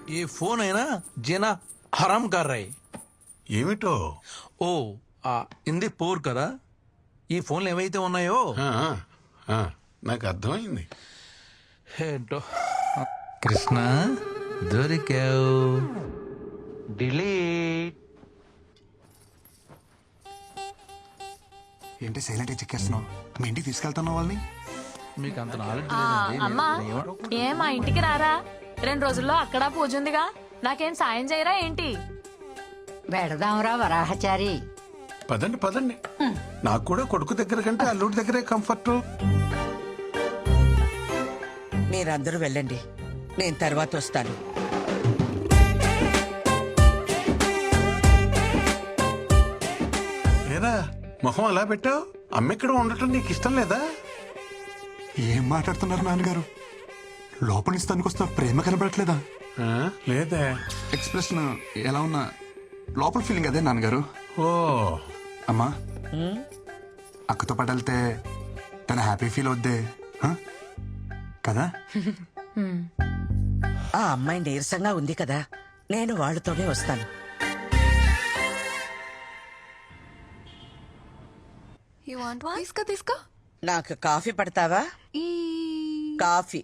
ये फोन है ना जीना हराम कर रहे ఏమిటో ఓ ఇంది పోర్ కదా ఈ ఫోన్లు ఏవైతే ఉన్నాయో ఆ, ఆ, నాకు అర్థమైంది. ఏంటో కృష్ణ దొరికావు డిలీట్ ఏంటి సైలెంట్ చెక్కేస్తున్నావు? మీ ఇంటికి తీసుకెళ్తున్నావు వాళ్ళని? మీకు అంత నాలెడ్జ్ అమ్మా ఏ మా ఇంటికి రారా? 2 రోజుల్లో అక్కడ పూజ ఉందిగా, నాకేం సాయం చేయరా ఏంటి? వెడదాంరా వరాహచారి. పదండి పదండి. నాకు కూడా కొడుకు దగ్గర కంటే అల్లుడి దగ్గరే కంఫర్ట్. మీరందరూ వెళ్ళండి, నేను తర్వాత వస్తాను. ఏరా మొహం అలా పెట్టావు? అమ్మెక్కడ ఉండటం నీకు ఇష్టం లేదా? ఏం మాట్లాడుతున్నారు నాన్నగారు? లోపల నుంచి తనుకొస్తున్న ప్రేమ కనబడట్లేదా? ఆ, లేదే. ఎక్స్ప్రెషన్ ఎలా ఉన్నా లోపల ఫీలింగ్ అదే నాన్నగారు. ఓ అమ్మా, అక్కతో పాటు వెళ్తే తన హ్యాపీ ఫీల్ అవుద్దే కదా? ఆ అమ్మాయి నీరసంగా ఉంది కదా, నేను వాళ్ళతోనే వస్తాను. తీసుకో నాకు కాఫీ పడతావా? కాఫీ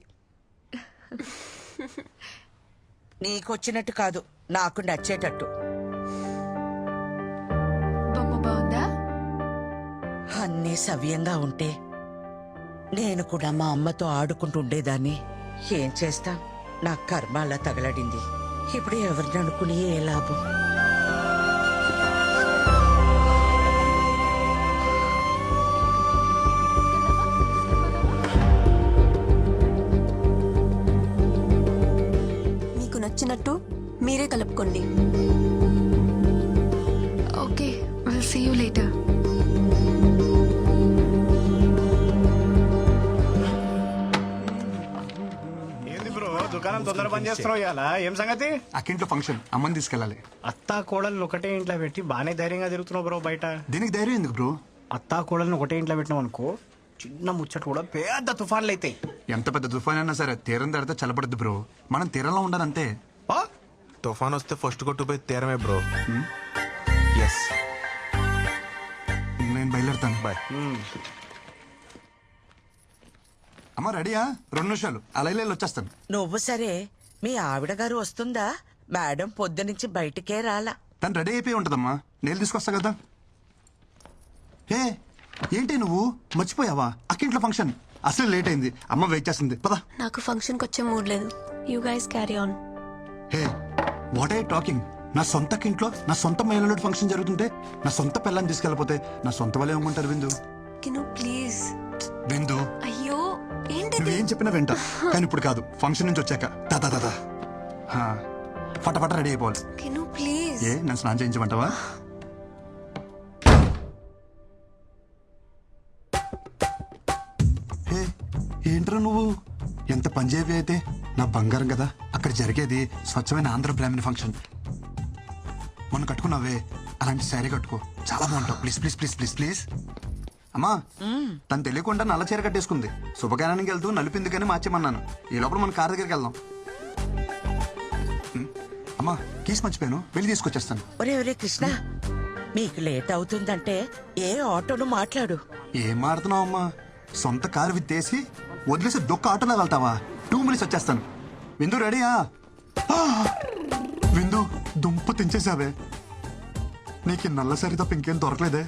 నీకొచ్చినట్టు కాదు, నాకు నచ్చేటట్టు. బాగుందా? అన్నీ సవ్యంగా ఉంటే నేను కూడా మా అమ్మతో ఆడుకుంటూ ఉండేదాన్ని. ఏం చేస్తా, నా కర్మ అలా తగలడింది. ఇప్పుడు ఎవరిని అనుకుని ఏ లాభం? మీకు నచ్చినట్టు మీరే కలుపుకోండి. Okay, will see you later. ఏంది బ్రో దుకాణం తొందర పని చేస్తున్నావు ఇవాళ? ఏం సంగతి? అక్కింట్లో ఫంక్షన్, అమ్మని తీసుకెళ్ళాలి. అత్తా కోడలు ఒకటే ఇంట్లో పెట్టి బానే ధైర్యంగా తిరుగుతున్నావు బ్రో బయట. దీనికి ధైర్యం ఎందుకు బ్రో? అత్తా కోడలను ఒకటే ఇంట్లో పెట్టినావు అనుకో, చిన్న ముచ్చట కూడా పెద్ద తుఫాన్లు అయితాయి. ఎంత పెద్ద తుఫాన్ అయినా సరే తీరం దాడితే చల్లబడద్దు బ్రో. మనం తీరంలో ఉండాలంతే. తుఫాన్ వస్తే ఫస్ట్ కొట్టుపోయి తీరమే బ్రో. ఎస్, నేను బయలుదేరుతాను. బాయ్. అమ్మ రెడీయా? 2 నిమిషాలు అలా వచ్చేస్తాను. నువ్వు సరే, మీ ఆవిడ గారు వస్తుందా? మేడం పొద్దునుంచి బయటికే రాలా. తను రెడీ అయిపోయి ఉంటదమ్మా, నేను తీసుకొస్తా కదా. ఏ ఏంటి నువ్వు మర్చిపోయావా? అక్కింట్లో ఫంక్షన్ అసలు లేట్ అయింది, అమ్మ వెయిట్ చేస్తుంది. పదా. నాకు ఫంక్షన్కి వచ్చే మూడ్ లేదు. You guys carry on. Hey what I talking? నా సొంత ఇంట్లో నా సొంత మహిళలు ఫంక్షన్ జరుగుతుంటే నా సొంత పిల్లని తీసుకెళ్ళిపోతే నా సొంత వాళ్ళు ఏమంటారు? విందు కిను ప్లీజ్. విందు, అయ్యో ఏంటి? నువ్వేం చెప్పినా వింటా, కానీ ఇప్పుడు కాదు. ఫంక్షన్ నుంచి వచ్చాక దాదా దాదా ఫటాఫట రెడీ అయిపోవాలి. కిను ప్లీజ్. ఏ నన్ను స్నానం చేయించమంటావా? హే ఏంట్రా నువ్వు ఎంత పంజాబీ అయితే నా బంగారం కదా. అక్కడ జరిగేది స్వచ్ఛమైన ఆంధ్ర బ్రాహ్మణ ఫంక్షన్. మొన్న కట్టుకున్నావే అలాంటి శారీ కట్టుకో, చాలా బాగుంటావు. Please please please please please. అమ్మా, తను తెలియకుండా నల్ల చీర కట్టేసుకుంది. శుభకార్యానికి వెళ్తూ నలిపింది కానీ మార్చేమన్నాను. ఈ లోపల మన కార్ దగ్గరికి వెళ్దాం. అమ్మా కీస్ మర్చిపోయాను, వెళ్ళి తీసుకొచ్చేస్తాను. ఒరే ఒరే కృష్ణ, మీకు లేట్ అవుతుందంటే ఏ ఆటోను మాట్లాడు. ఏం మాడుతున్నావు అమ్మా? సొంత కారు విత్తేసి వదిలేసి దొక్క ఆటోలో వెళ్తావా? 2 మినిట్స్ వచ్చేస్తాను. విందు రెడీయా? విందు దుంప తెంచేసావే. నీకు నల్ల సరి తప్ప ఇంకేం దొరకలేదే.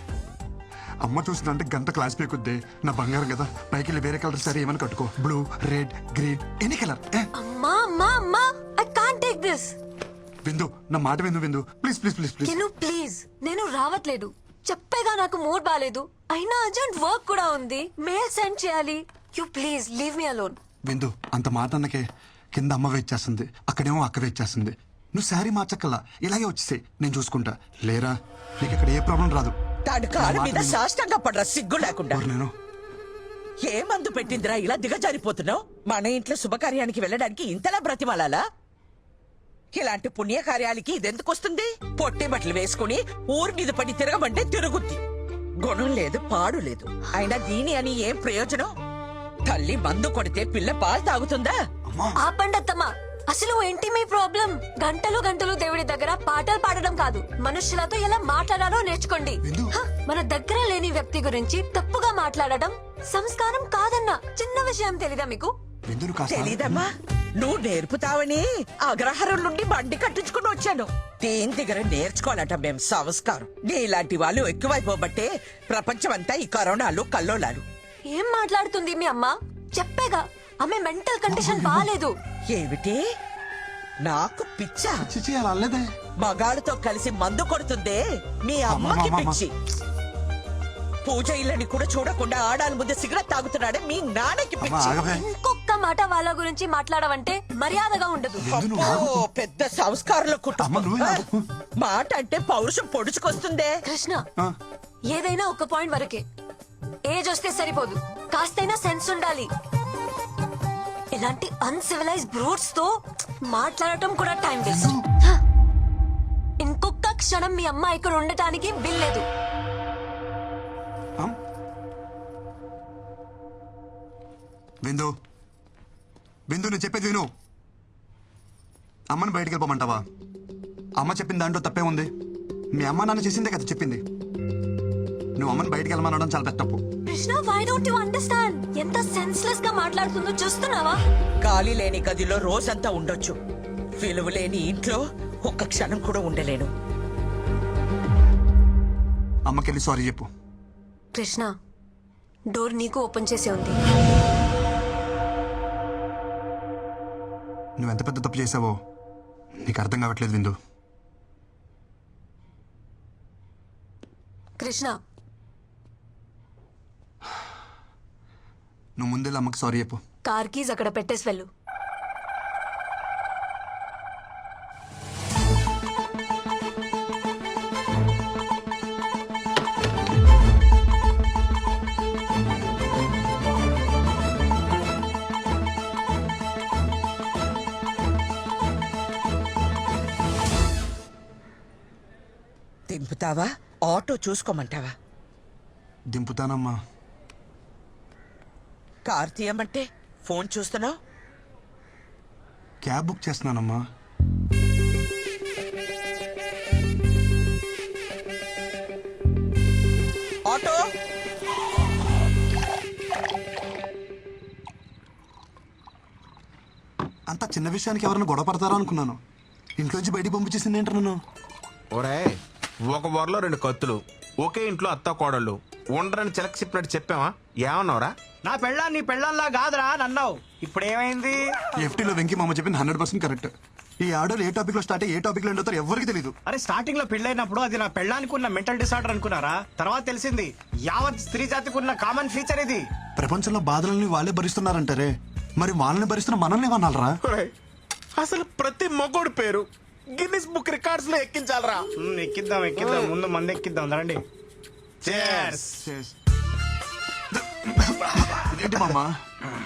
అమ్మ చూసిందంటే గంట క్లాస్ పీకుద్ది. నా బంగారం కదా, పైకి వెళ్ళి వేరే కలర్ సరే ఏమని కట్టుకో. Blue, red, green, any colour. అమ్మా అమ్మా అమ్మా, ఐ కాంట్ టేక్ దిస్. విందు నా మాట విందు. విందు please please please please. Kinu please, నేను రావట్లేదు. చెప్పేగా నాకు మూడ్ బాలేదు. అయినా అర్జెంట్ వర్క్ కూడా ఉంది, మెయిల్ సెండ్ చేయాలి. You please leave me alone. విందు అంత మాట అన్నకే కింద అమ్మ వెయిట్ చేస్తుంది, అక్కడేమో అక్క వెయిట్ చేస్తుంది. నువ్వు శారీ మార్చక్కల్లా ఇలాగే వచ్చేసే, నేను చూసుకుంటా. లేరా నీకు ఇక్కడ ఏ ప్రాబ్లం రాదు. తాడు కాలు మీద సాష్టంగా పడరా సిగ్గు లేకుండా. నేను ఏ మందు పెట్టిందిరా ఇలా దిగజారిపోతున్నావు? మన ఇంట్లో శుభకార్యానికి వెళ్ళడానికి ఇంతలా బ్రతిమాలాలా? ఇలాంటి పుణ్యకార్యాలకి ఇదెందుకు వస్తుంది? పొట్టి బట్టలు వేసుకుని ఊరి మీద పడి తిరగమంటే తిరుగుద్ది. గుణం లేదు, పాడు లేదు. అయినా దీని అని ఏం ప్రయోజనం? తల్లి మందు కొడితే పిల్ల పాలు తాగుతుందా? ఆపండి అత్తమ్మా, అసలు ఏంటి మీ ప్రాబ్లం? గంటలు గంటలు దేవుడి దగ్గర పాటలు పాడడం కాదు, మనుషులతో ఎలా మాట్లాడాలో నేర్చుకోండి. హ, మన దగ్గర లేని వ్యక్తి గురించి తప్పుగా మాట్లాడడం సంస్కారం కాదన్న చిన్న విషయం తెలీదా మీకు? విందు నువ్వు కాస్త తెలీదమ్మా, నువ్వు నేర్పుతావని అగ్రహారం నుండి బండి కట్టించుకుని వచ్చాను. దేని దగ్గర నేర్చుకోవాలట మేం సంస్కారం. నీలాంటి వాళ్ళు ఎక్కువైపోబట్టే ప్రపంచం అంతా ఈ కరోనాలు కల్లోలాలు. ఏం మాట్లాడుతుంది మీ అమ్మ? చెప్పేగా ఆమె మెంటల్ కండిషన్ బాలేదు. ఏమిటి, నాకు పిచ్చా? చిచి అలా అనలేదే. మగాళ్ళతో కలిసి మందు కొడుతుందే మీ అమ్మకి అమ్మా. పిచ్చి. పూజ ఇళ్ళని కూడా చూడకుండా ఆడాల ముందు సిగరెట్ తాగుతున్నాడే మీ నాన్నకి అమ్మా పిచ్చి. ఆగవే. ఇంకొక మాట వాళ్ళ గురించి మాట్లాడవంటే మర్యాదగా ఉండదు. విందు నువ్వు ఆగు. అబ్బో, పెద్ద సంస్కారంలో అమ్మ, కుటుంబం. నువ్వే ఆగు. మాట అంటే పౌరుషం పొడుచుకొస్తుందే. కృష్ణ, ఆ, ఏదైనా ఒక పాయింట్ వరకే. ఏజ్ వస్తే సరిపోదు, కాస్తైనా సెన్స్ ఉండాలి. ఇలాంటి అన్సివిలైజ్ బ్రూట్స్ తో మాట్లాడటం కూడా టైం వేస్ట్. ఇంకొక క్షణం మీ అమ్మ ఇక్కడ ఉండటానికి వీల్లేదు. అమ్. విందు విందు నేను చెప్పేది విను. అమ్మని బయటికి వెళ్ళిపోమంటావా? అమ్మ చెప్పిన దాంట్లో తప్పే ఉంది. మీ అమ్మ నాన్న చేసిందే కదా చెప్పింది. నువ్వు అమ్మని బయటికి వెళ్ళమనడం చాలా పెద్ద తప్పు. Krishna, why don't you understand? ఎంత సెన్స్లెస్ గా మాట్లాడుతుందో చూస్తున్నావా? గాలి లేని గదిలో రోజంతా ఉండొచ్చు, విలువ లేని ఇంట్లో ఒక్క క్షణం కూడా ఉండలేను. అమ్మకెళ్ళి సారీ చెప్పు. కృష్ణ, డోర్ నీకు ఓపెన్ చేసే ఉంది. నువ్వెంత పెద్ద తప్పు చేసావో నీకు అర్థం కావట్లేదు విందు. కృష్ణ, నువ్వు ముందెళ్ళి అమ్మకి సారీ చెప్పు. కార్ కీజ్ అక్కడ పెట్టేసి వెళ్ళు. దింపుతావా, ఆటో చూసుకోమంటావా? దింపుతానమ్మా. కార్ తీయమంటే ఫోన్ చూస్తున్నావు. క్యాబ్ బుక్ చేస్తున్నానమ్మా. ఆటో, అంత చిన్న విషయానికి ఎవరైనా గొడవ పడతారా అనుకున్నాను. ఇంట్లోంచి బయటికి పంపించేసింది ఏంటి నన్ను? ఒరే, ఒక వరలో 2 కత్తులు, ఒకే ఇంట్లో అత్త కోడళ్ళు ఉండరని చిలక చెప్పినట్టు చెప్పావా? ఏమన్నావురా? నా పెళ్ళా నీ పెళ్ళంలా కాదురా నన్నావు. ఇప్పుడు ఏమైంది? ఎఫ్టీలో వెంకీ మామ చెప్పింది 100% కరెక్ట్. ఈ ఆర్డర్ ఏ టాపిక్ లో స్టార్ట్ అయ్యి ఏ టాపిక్ లో ఎండ్ అవుతారో ఎవరికి తెలియదు. అరే స్టార్టింగ్ లో పెళ్ళైనప్పుడు అది నా పెళ్ళానికి ఉన్న మెంటల్ డిసార్డర్ అనుకున్నారా? తర్వాత తెలిసింది యావత్ స్త్రీ జాతికి ఉన్న కామన్ ఫీచర్ ఇది. ప్రపంచంలో బాధలని వాళ్ళే భరిస్తున్నారంటారే, మరి వాళ్ళని భరిస్తున్న మనల్ని ఏమన్నారా? ఒరేయ్, అసలు ప్రతి మొగోడు పేరు గిన్నిస్ బుక్ రికార్డ్స్ లో ఎక్కించాలరా. ఎక్కిద్దాం ఎక్కిద్దాం, ముందు మంది ఎక్కిద్దాం రండి. Cheers. ఏంటి మామ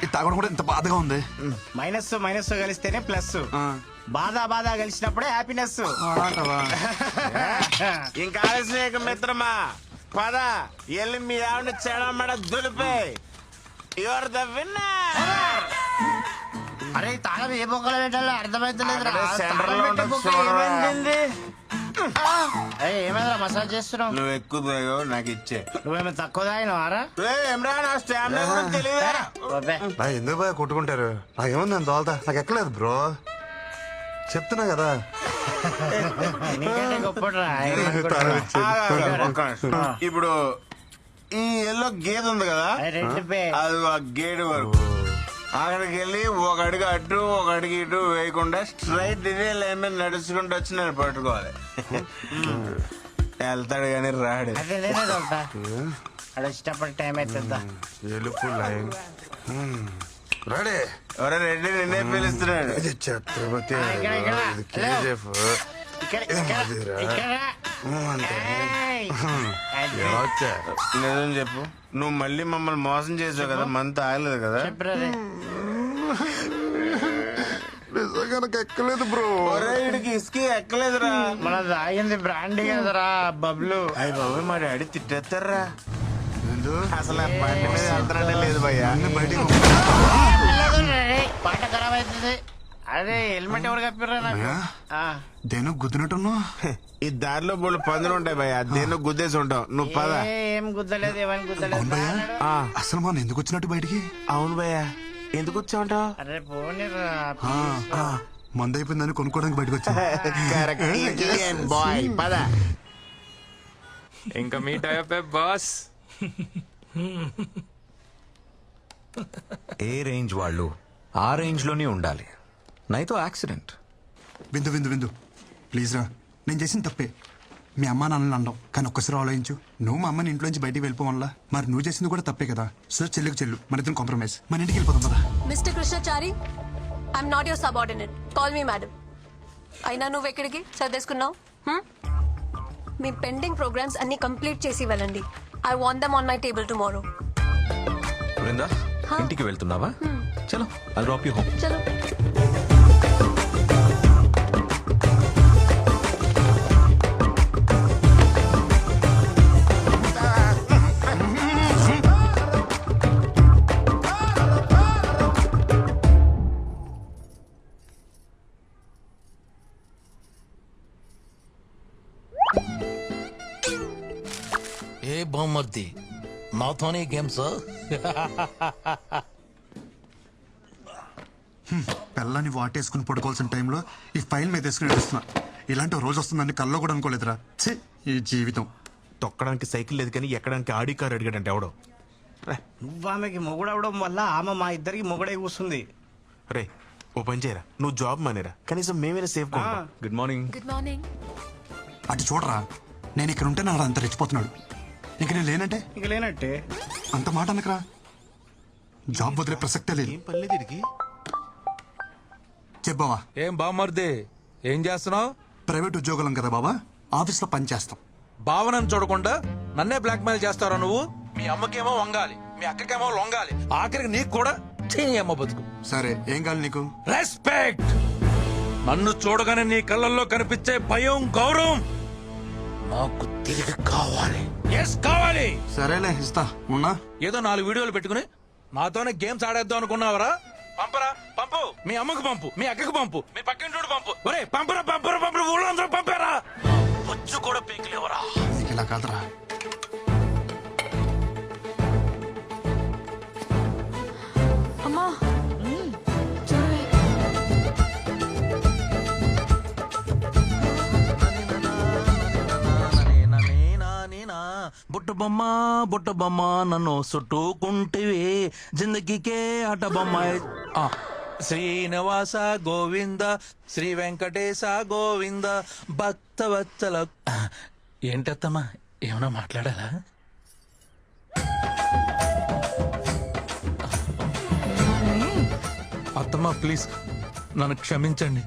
ఇది తాగడం కూడా ఇంత బాధగా ఉంది? మైనస్ మైనస్ కలిస్తేనే ప్లస్. బాధ కలిసినప్పుడే హ్యాపీనెస్. ఇంకా ఆలస్యం మిత్రమా, పద ఎల్లి మీ ఆవిడ చెడమడ దులిపే. Your the winner. అరే తాగం ఏ బొక్కలు పెట్టాలో అర్థమైతలేదురా. ఏమైనా మసాజ్ చేస్తున్నావు? నువ్వు ఎక్కువ తాగావు, నాకు ఇచ్చే. నువ్వేమో తక్కువ తాగినవారా? తెలియదా? ఎందుకు బాగా కొట్టుకుంటారు? నాకేముంది నేను తోలుతా, నాకు ఎక్కలేదు బ్రో, చెప్తున్నా కదా. నీకంటే గొప్పరా. ఇప్పుడు ఈ ఎల్లో గేదె ఉంది కదా, రెడ్ పే. అది ఆ గేట్ వరకు అక్కడికి వెళ్ళి ఒక అడుగు అటు ఒక అడుగు ఇటు వేయకుండా స్ట్రైట్ ఇదే లైన్ మీద నడుచుకుంటూ వచ్చి నేను పట్టుకోవాలి. వెళ్తాడు కానీ రాడు. అదే నేనే తోలుతా. అక్కడ వచ్చేటప్పుడు టైం అవుతుందా? ఎలుపు లైన్ రెడీ ఎవరో రెడ్డి నిన్నే పిలుస్తున్నాడు. ఛత్రపతి ఇక్కడ, ఇక్కడ. ఇది కేజీఎఫ్. ఇక్కడ ఇక్కడ ఏయ్. అది. నిజం చెప్పు, నువ్వు మళ్ళీ మమ్మల్ని మోసం చేసావు కదా, మంత్ ఆగలేదు కదా? చెప్పురా రే. నిజంగా నాకు ఎక్కలేదు బ్రో. ఒరే, వీడికి ఇసుక ఎక్కలేదురా. మన తాగింది బ్రాండీ కదరా బబ్లు. అయ్యి బాబు, మా డాడీ తిట్టేస్తారా? అసలు ఆ బండి మీద వెళ్తానంటే లేదు భయ్యా. బయటికి పాట ఖరాబ్ అవుతుంది. అరే హెల్మెట్ ఎవరు కప్పిర్రా నాకు భయ్యా ఆ, దేనో గుద్దినట్టున్నావు. ఈ దారిలో బోళ్ళు పందులు ఉంటాయి భయ్య దేన్నో గుద్దేసి ఉంటావు నువ్వు పద ఏం గుద్దలేదు ఏమని గుద్దలేదు అవును భయ్యా ఆ, అసలు మనం ఎందుకు వచ్చినట్టు బయటికి? అవును భయ్య ఎందుకు వచ్చావుంటావు అరే పోనీరా మందు అయిపోయిందని కొనుక్కోవడానికి బయటకు వచ్చా. బాయ్ పద ఇంకా మీట్ అయ్యే బాస్. ఏ రేంజ్ వాళ్ళు ఆ రేంజ్ లోనే ఉండాలి. నైతో యాక్సిడెంట్. విందు విందు విందు ప్లీజ్ రా, నేను చేసిన తప్పే. మీ అమ్మ నాన్నని అనడం, కానీ ఒక్కసారి ఆలోచించు. నువ్వు మా అమ్మని ఇంట్లోంచి బయటికి వెళ్ళిపోవాలా, మరి నువ్వు చేసింది కూడా తప్పే కదా. సో చెల్లికి చెల్లు, మన ఇద్దరం కాంప్రమైజ్, మన ఇంటికి వెళ్ళిపోతాం కదా. Mister Krishnachari, I'm not your subordinate. Call me madam. అయినా నువ్వు ఎక్కడికి సర్దేసుకున్నావు? మీ పెండింగ్ ప్రోగ్రామ్స్ అన్ని కంప్లీట్ చేసి వెళ్ళండి. I want them on my table tomorrow. Brinda ఇంటికి వెళ్తున్నావా? చలో ఐ డ్రాప్ యూ హోమ్. చలో. ఏ బొమ్మర్ది నాతోనే గేమ్స్. పిల్లని వాటేసుకుని పడుకోవాల్సిన టైంలో ఈ ఫైల్ మీద వేసుకుని నడుస్తున్నా. ఇలాంటి ఓ రోజు వస్తుందని కల్లో కూడా అనుకోలేదురా. ఛీ, ఈ జీవితం. తొక్కడానికి సైకిల్ లేదు కానీ ఎక్కడానికి ఆడి కార్ అడిగాడంటే ఎవడో. నువ్వు ఆమెకి మొగుడవడం వల్ల ఆమె మా ఇద్దరికి మొగుడే కూస్తుంది. రే ఓ పని చేయరా, నువ్వు జాబ్ మానేరా, కనీసం మేమైనా సేఫ్ గా ఉంటాం. Good morning. Good morning. అటు చూడరా, నేను ఇక్కడ ఉంటే నాడు అంత రెచ్చిపోతున్నాడు. ఇంక నేను లేనంటే ఇంక లేనట్టే. అంత మాట అనకరా. జాబ్ వదిలే ప్రసక్తే లేదు. ఏం పర్లేదు వీడికి. చెప్పావా, ఏం బామ్మర్ది ఏం చేస్తున్నావు? ప్రైవేట్ ఉద్యోగులం కదా బాబా, ఆఫీస్లో పని చేస్తాం. భావనను చూడకుండా నన్నే బ్లాక్మెయిల్ చేస్తారా నువ్వు? మీ అమ్మకేమో వంగాలి, మీ అక్కకేమో లొంగాలి, ఆఖరికి నీకు కూడా అమ్మ బతుకు. సరే ఏం కావాలి నీకు? రెస్పెక్ట్. నన్ను చూడగానే నీ కళ్ళల్లో కనిపించే భయం, గౌరవం నాకు తిరిగి కావాలి. ఎస్ కావాలి. సరేలే ఇస్తా, ఉన్నా. ఏదో 4 వీడియోలు పెట్టుకుని నాతోనే గేమ్స్ ఆడేద్దాం అనుకున్నావరా? పంపరా, పంపు. మీ అమ్మకు పంపు, మీ అక్కకు పంపు, మీ పక్కింటి పంపు. ఒరే పంపరా, పంపరా, పంపరా, ఊళ్ళో అందరూ పంపారా. బొచ్చు కూడా పీకలేవరా. నీకు ఇలా కాదురా. అమ్మా బుట్ట బొమ్మ నన్ను చుట్టుకుంటివి, జిందగీకే ఆట బొమ్మ. శ్రీనివాస గోవింద, శ్రీ వెంకటేశ గోవింద, భక్తవత్సల. ఏంటత్తమ్మా, ఏమన్నా మాట్లాడాలా? అత్తమ్మా ప్లీజ్ నన్ను క్షమించండి.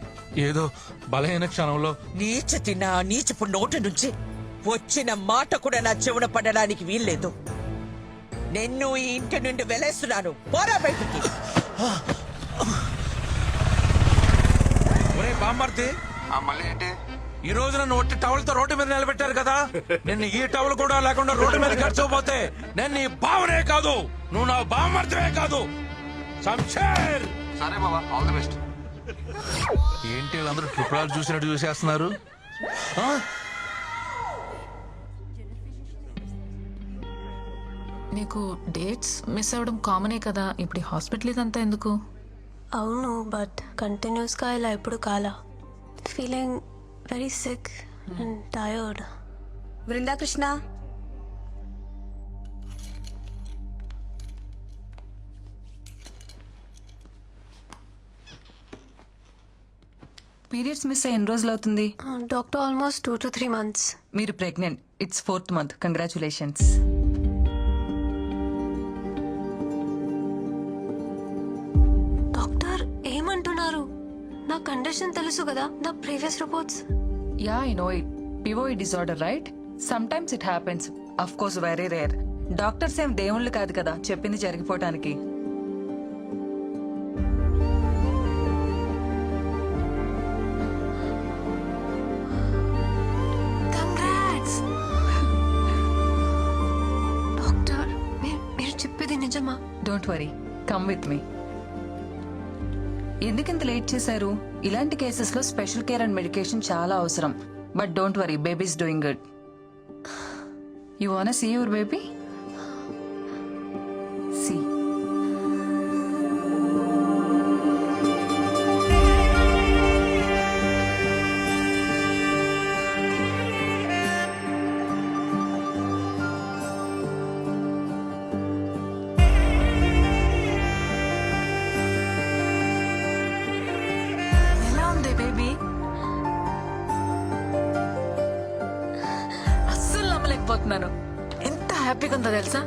ఏదో బలహీన క్షణంలో నీచపు నోటి నుంచి వచ్చిన మాట కూడా నా చెవున పడడానికి వీల్లేదు. నిన్ను ఈ ఇంటి నుండి వెలేస్తున్నాను. పోరా బయటికి. ఒరే బామ్మర్ది, మళ్ళీ ఏంటి? ఈ రోజు నన్ను ఒట్టి టవల్తో రోడ్డు మీద నిలబెట్టారు కదా. నిన్ను ఈ టవల్ కూడా లేకుండా రోడ్డు మీద గడిచిపోతే నేను నీ బావనే కాదు, నువ్వు నా బామ్మర్దివే కాదు. శంషేర్. సరే బాబా, ఆల్ ది బెస్ట్. ఏంటి వీళ్ళందరూ ట్రిపుల్ ఆర్ చూసినట్టు చూసేస్తున్నారు? నీకు డేట్స్ మిస్ అవ్వడం కామనే కదా. ఇప్పుడు హాస్పిటల్ ఇదంతా ఎందుకు? అవును, బట్ కంటిన్యూస్ గా ఇలా ఎప్పుడు కాలా. Feeling very sick and tired. Brindakrishna, periods miss అయ్యి ఎన్ని రోజులు అవుతుంది? Doctor almost 2 to 3 months. మీరు pregnant. It's 4th month. Congratulations. Doctor ఏమంటున్నారు? నా కండిషన్ తెలుసు కదా, నా previous reports. Yeah I know it. పివోఈ disorder right? Sometimes it happens. Of course very rare. Doctors ఏం దేవుళ్ళు కాదు కదా చెప్పింది జరిగిపోవటానికి. మీరు చెప్పేది నిజమా? Don't worry, come with me. ఎందుకింత లేట్ చేశారు? ఇలాంటి కేసెస్ లో స్పెషల్ కేర్ అండ్ మెడికేషన్ చాలా అవసరం. But don't worry, baby's doing good. You want see your baby? See. ఎలా ఉంది బేబీ? అస్సలు నమ్మలేకపోతున్నాను. ఎంత హ్యాపీగా ఉందో తెలుసా?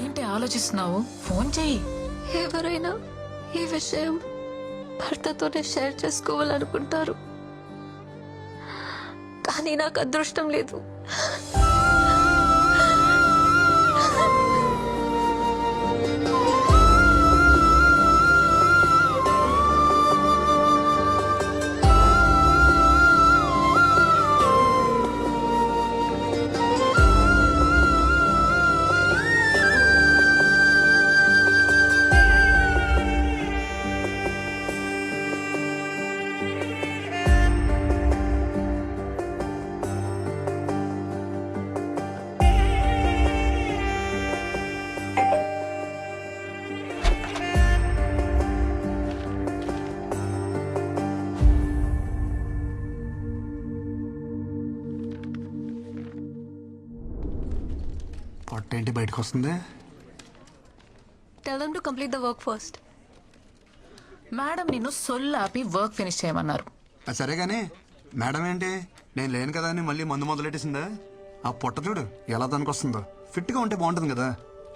ఏంటి ఆలోచిస్తున్నావు? ఫోన్ చెయ్యి. ఎవరైనా ఈ విషయం భర్తతోనే షేర్ చేసుకోవాలనుకుంటారు, కానీ నాకు అదృష్టం లేదు. పొట్టేంటి బయటకు వస్తుంది? Tell them to complete the work first. Madam నిన్ను సొల్లాపి వర్క్ ఫినిష్ చేయమన్నారు. సరే గానీ మేడం ఏంటి నేను లేను కదా అని మళ్ళీ మందు మొదలెట్టేసిందా? ఆ పొట్ట చూడు ఎలా దానికొస్తుందో. ఫిట్ గా ఉంటే బాగుంటుంది కదా.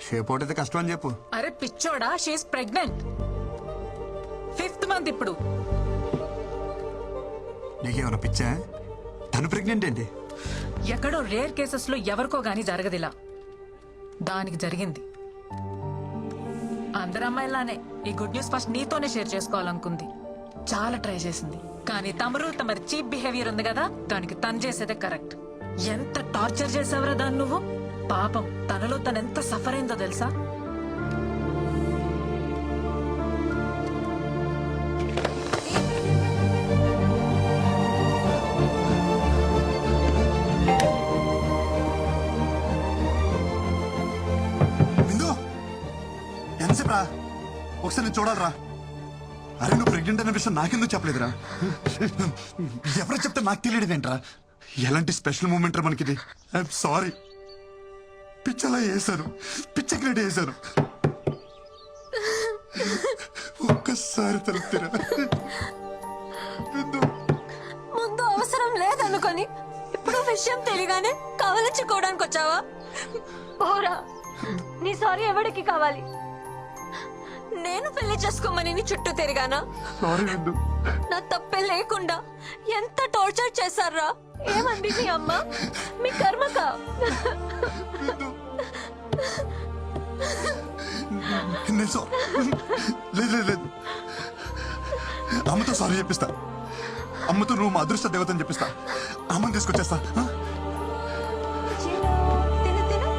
షేప్ అవుట్ అయితే కష్టం అని చెప్పు. అరే పిచ్చోడా, షీఈస్ ప్రెగ్నెంట్. 5th మంత్ ఇప్పుడు. నీకేమైనా పిచ్చా? తను ప్రెగ్నెంట్ ఏంటి? ఎక్కడో రేర్ కేసెస్ లో ఎవరికో గానీ జరగదిలా. దానికి జరిగింది. అందరు అమ్మాయిలానే ఈ గుడ్ న్యూస్ ఫస్ట్ నీతోనే షేర్ చేసుకోవాలనుకుంది. చాలా ట్రై చేసింది, కానీ తమరి చీప్ బిహేవియర్ ఉంది కదా, దానికి తను చేసేదే కరెక్ట్. ఎంత టార్చర్ చేసావరా దాన్ని నువ్వు. పాపం తనలో తను ఎంత సఫర్ అయిందో తెలుసా? ఎంతసేపు రా? ఒకసారి నేను చూడాలరా. అరే నువ్వు ప్రెగ్నెంట్ అనే విషయం నాకెందుకు చెప్పలేదురా? ఎవరో చెప్తే నాకు తెలియదు ఏంట్రా? ఎలాంటి స్పెషల్ మూమెంట్ రా మనకిది. I'm sorry. పిచ్చలా వేసాను, పిచ్చ క్రియేట్ చేశాను. ఒక్కసారి తలుపుతారా? ముందు అవసరం లేదనుకొని ఇప్పుడు విషయం తెలియగానే కవలించుకోవడానికి వచ్చావా? పోరా, నీ సారీ ఎవరికి కావాలి? నేను పెళ్లి చేసుకోమని నీ చుట్టూ తిరిగానా? నా తప్పే లేకుండా ఎంత టార్చర్ చేశారా? ఏమంది మీ అమ్మ? మీ కర్మకా? లేదు, అమ్మతో సారీ చెప్పిస్తా. అమ్మతో నువ్వు మా అదృష్ట దేవతని చెప్పిస్తా. అమ్మని తీసుకొచ్చేస్తా. తిను తిను.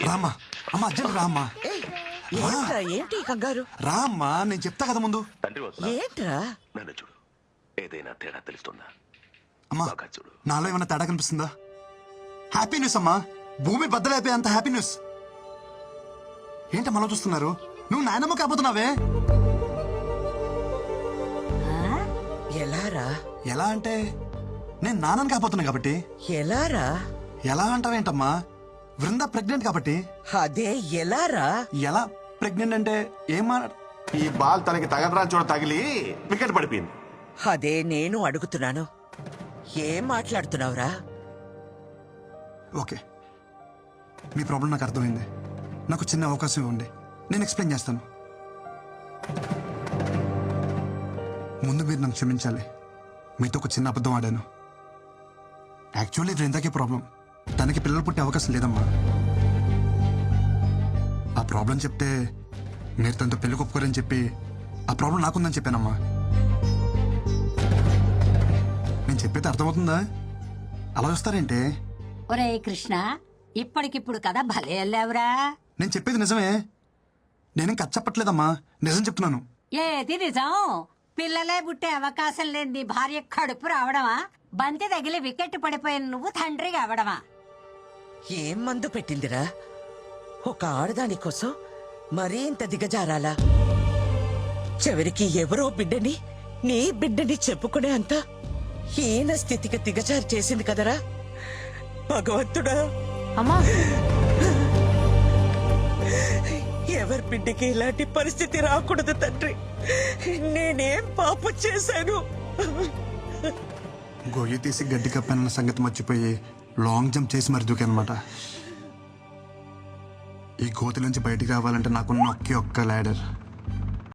రామ్మా, అమ్మ అర్జెంట్ రామ్మా. ఏంట్రా, ఏంటి కంగారు? రామ్మా, నేను చెప్తా కదా ముందు. ఏంట్రా? నన్ను చూడు, ఏదైనా తేడా తెలుస్తుందా? అమ్మా నాలో ఏమైనా తేడా కనిపిస్తుందా? హ్యాపీ న్యూస్ అమ్మా, భూమి బద్దలైపోయే అంత హ్యాపీ న్యూస్. ఏంటమ్మా చూస్తున్నారు? నువ్వు నాయనమ్మ కాబోతున్నావే. ఎలారా? ఎలా అంటే నేను నాన్నని కాబోతున్నా కాబట్టి. ఎలారా? ఎలా అంటావేంటమ్మా? వృంద ప్రెగ్నెంట్ కాబట్టి. అదే ఎలారా? ఎలా ప్రెగ్నెంట్ అంటే ఏమా? ఈ బాల్ తనకి తగలరా చూడ తగిలి వికెట్ పడిపోయింది. అదే నేను అడుగుతున్నాను. ఏం మాట్లాడుతున్నావురా? ఓకే, మీ ప్రాబ్లం నాకు అర్థమైంది. నాకు చిన్న అవకాశం ఇవ్వండి, నేను ఎక్స్ప్లెయిన్ చేస్తాను. ముందు మీరు నన్ను క్షమించాలి. మీతో ఒక చిన్న అబద్ధం ఆడాను. యాక్చువల్లీ వృందాకే ప్రాబ్లం. తనకి పిల్లలు పుట్టే అవకాశం లేదమ్మా. ఆ ప్రాబ్లం చెప్తే మీరు తనతో పెళ్లి ఒప్పుకోరని చెప్పి ఆ ప్రాబ్లం నాకుందని చెప్పానమ్మా. నేను చెప్పేది అర్థమవుతుందా? అలా చూస్తారేంటి? ఒరే కృష్ణ, ఇప్పటికిప్పుడు కదా భలే వెళ్ళావురా. నేను చెప్పేది నిజమే. నేనేం కథ చెప్పట్లేదమ్మా, నిజం చెప్తున్నాను. ఏది నిజం? పిల్లలే పుట్టే అవకాశం లేని నీ భార్య కడుపు రావడమా? బంతి తగిలి వికెట్ పడిపోయిన నువ్వు తండ్రి కావడమా? ఏం మందు పెట్టిందిరా? ఒక ఆడదాని కోసం మరీ ఇంత దిగజారాలా? చివరికి ఎవరో బిడ్డని నీ బిడ్డని చెప్పుకునే అంత హీన స్థితికి దిగజారి చేసింది కదరా భగవంతుడా. అమ్మా ఎవరి బిడ్డకి ఇలాంటి పరిస్థితి రాకూడదు తండ్రి. నేనేం పాపం చేశాను? గొయ్యి తీసి గడ్డి కప్పానన్న సంగతి మర్చిపోయి లాంగ్ జంప్ చేసి మరి దూకానమాట. ఈ కోతి నుంచి బయటికి రావాలంటే నాకున్న ఒకే ఒక్క ల్యాడర్.